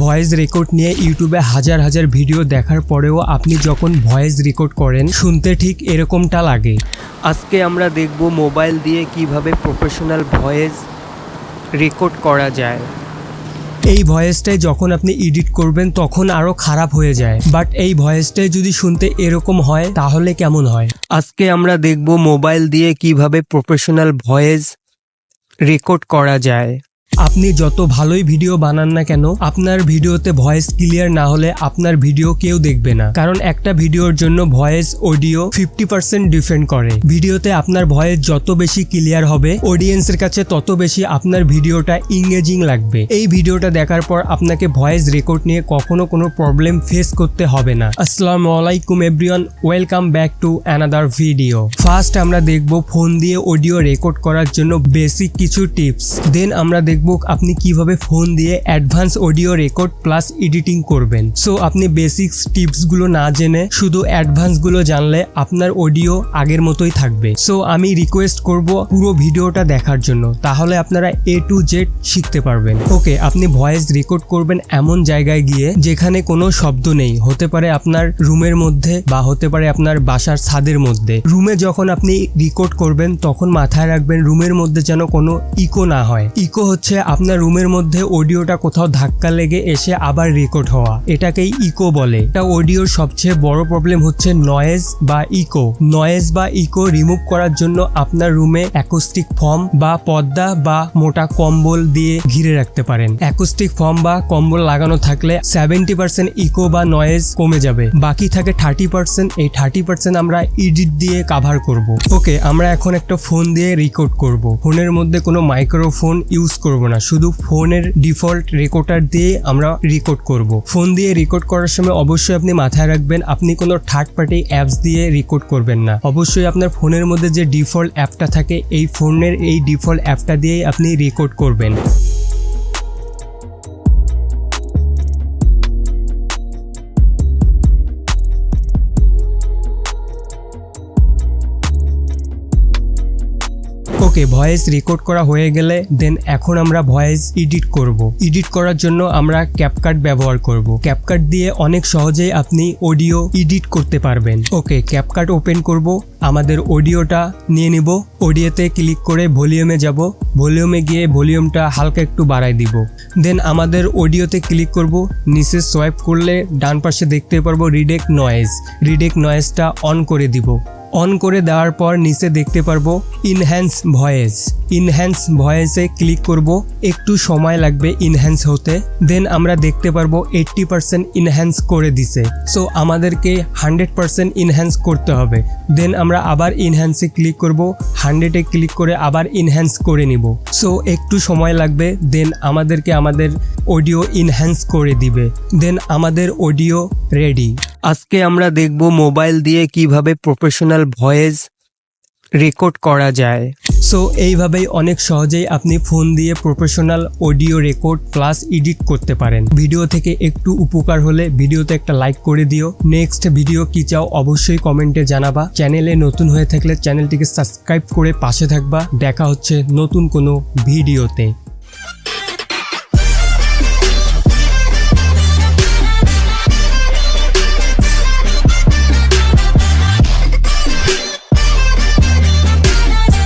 Voice record নিয়ে ইউটিউবে হাজার হাজার ভিডিও দেখার পরেও আপনি যখন ভয়েস রেকর্ড করেন শুনতে ঠিক এরকমটা লাগে। আজকে আমরা দেখব মোবাইল দিয়ে কিভাবে প্রফেশনাল ভয়েস রেকর্ড করা যায়। এই ভয়েসটাই যখন আপনি এডিট করবেন তখন আরও খারাপ হয়ে যায়, বাট এই ভয়েসটাই যদি শুনতে এরকম হয় তাহলে কেমন হয়। আজকে আমরা দেখব মোবাইল দিয়ে কিভাবে প্রফেশনাল ভয়েস রেকর্ড করা যায়। আপনি যত ভালোই ভিডিও বানান না কেন, আপনার ভিডিওতে ভয়েস ক্লিয়ার না হলে আপনার ভিডিও কেউ দেখবে না, কারণ একটা ভিডিওর জন্য ভয়েস অডিও 50% ডিপেন্ড করে। ভিডিওতে আপনার ভয়েস যত বেশি ক্লিয়ার হবে অডিয়েন্সের কাছে তত বেশি আপনার ভিডিওটা ইংগেজিং লাগবে। এই ভিডিওটা দেখার পর আপনাকে ভয়েস রেকর্ড নিয়ে কখনো কোনো প্রবলেম ফেস করতে হবে না। আসসালামু আলাইকুম everyone, welcome back to another video. First আমরা দেখব ফোন দিয়ে অডিও রেকর্ড করার জন্য বেসিক কিছু টিপস। দেন আমরা দেখব আপনি কিভাবে ফোন দিয়ে advance audio record plus editing করবেন। সো আপনি বেসিক্স টিপস গুলো না জেনে শুধু অ্যাডভান্স গুলো জানলে আপনার অডিও আগের মতোই থাকবে। সো আমি রিকোয়েস্ট করব পুরো ভিডিওটা দেখার জন্য, তাহলে আপনারা A to Z শিখতে পারবেন। ওকে, আপনি ভয়েস রেকর্ড করবেন এমন জায়গায় গিয়ে যেখানে কোনো শব্দ নেই। হতে পারে আপনার রুমের মধ্যে বা হতে পারে আপনার বাসার ছাদের মধ্যে। রুমে যখন আপনি রেকর্ড করবেন তখন মাথায় রাখবেন রুমের মধ্যে যেন কোনো ইকো না হয়। ইকো হচ্ছে আপনার রুমের মধ্যে অডিওটা কোথাও ধাক্কা লেগে এসে আবার রেকর্ড হওয়া, এটাকেই ইকো বলে। এটা অডিওর সবচেয়ে বড় প্রবলেম হচ্ছে নয়েজ বা ইকো। নয়েজ বা ইকো রিমুভ করার জন্য আপনার রুমে অ্যাকোস্টিক ফোম বা পর্দা বা মোটা কম্বল দিয়ে ঘিরে রাখতে পারেন। অ্যাকোস্টিক ফোম বা কম্বল লাগানো থাকলে 70% ইকো বা নয়েজ কমে যাবে, বাকি থাকে 30%। এই 30% আমরা এডিট দিয়ে কাভার করব। ওকে, আমরা এখন একটা ফোন দিয়ে রেকর্ড করব। ফোনের মধ্যে কোনো মাইক্রোফোন ইউজ করব না, শুধু ফোনের ডিফল্ট রেকর্ডার দিয়ে আমরা রেকর্ড করব। ফোন দিয়ে রেকর্ড করার সময় অবশ্যই আপনি মাথায় রাখবেন আপনি কোনো থার্ড পার্টি অ্যাপস দিয়ে রেকর্ড করবেন না। অবশ্যই আপনার ফোনের মধ্যে যে ডিফল্ট অ্যাপটা থাকে এই ফোনের এই ডিফল্ট অ্যাপটা দিয়েই আপনি রেকর্ড করবেন। ওকে, ভয়েস রেকর্ড করা হয়ে গেলে দেন এখন আমরা ভয়েস এডিট করব। এডিট করার জন্য আমরা ক্যাপকাট ব্যবহার করব। ক্যাপকাট দিয়ে অনেক সহজেই আপনি অডিও এডিট করতে পারবেন। ওকে, ক্যাপকাট ওপেন করব, আমাদের অডিওটা নিয়ে নিব। অডিওতে ক্লিক করে ভলিউমে যাব। ভলিউমে গিয়ে ভলিউমটা হালকা একটু বাড়াই দিব। দেন আমাদের অডিওতে ক্লিক করব, নিচে সোয়াইপ করলে ডান পাশে দেখতে পারবো রিডেক্ট নয়েজ। রিডেক্ট নয়েজটা অন করে দিব। অন করে দেওয়ার পর নিচে দেখতে পারবো ইনহ্যান্স ভয়েস। ইনহ্যান্স ভয়েসে ক্লিক করব, একটু সময় লাগবে ইনহ্যান্স হতে। দেন আমরা দেখতে পারবো 80% ইনহ্যান্স করে দিছে। সো আমাদেরকে 100% ইনহ্যান্স করতে হবে। দেন আমরা আবার ইনহ্যান্সে ক্লিক করব, 100-এ ক্লিক করে আবার ইনহ্যান্স করে নিব। সো একটু সময় লাগবে, দেন আমাদেরকে আমাদের অডিও ইনহ্যান্স করে দিবে। দেন আমাদের অডিও রেডি। আজকে আমরা দেখব মোবাইল দিয়ে কিভাবে প্রফেশনাল ভয়েস রেকর্ড করা যায়। সো এইভাবেই অনেক সহজেই আপনি ফোন দিয়ে professional audio record plus edit করতে পারেন। ভিডিও থেকে একটু উপকার হলে ভিডিওতে একটা লাইক করে দিও। নেক্সট ভিডিও কি চাও অবশ্যই কমেন্টে জানাবা। চ্যানেলে নতুন হয়ে থাকলে চ্যানেলটিকে সাবস্ক্রাইব করে পাশে থাকবা। দেখা হচ্ছে নতুন কোনো ভিডিওতে।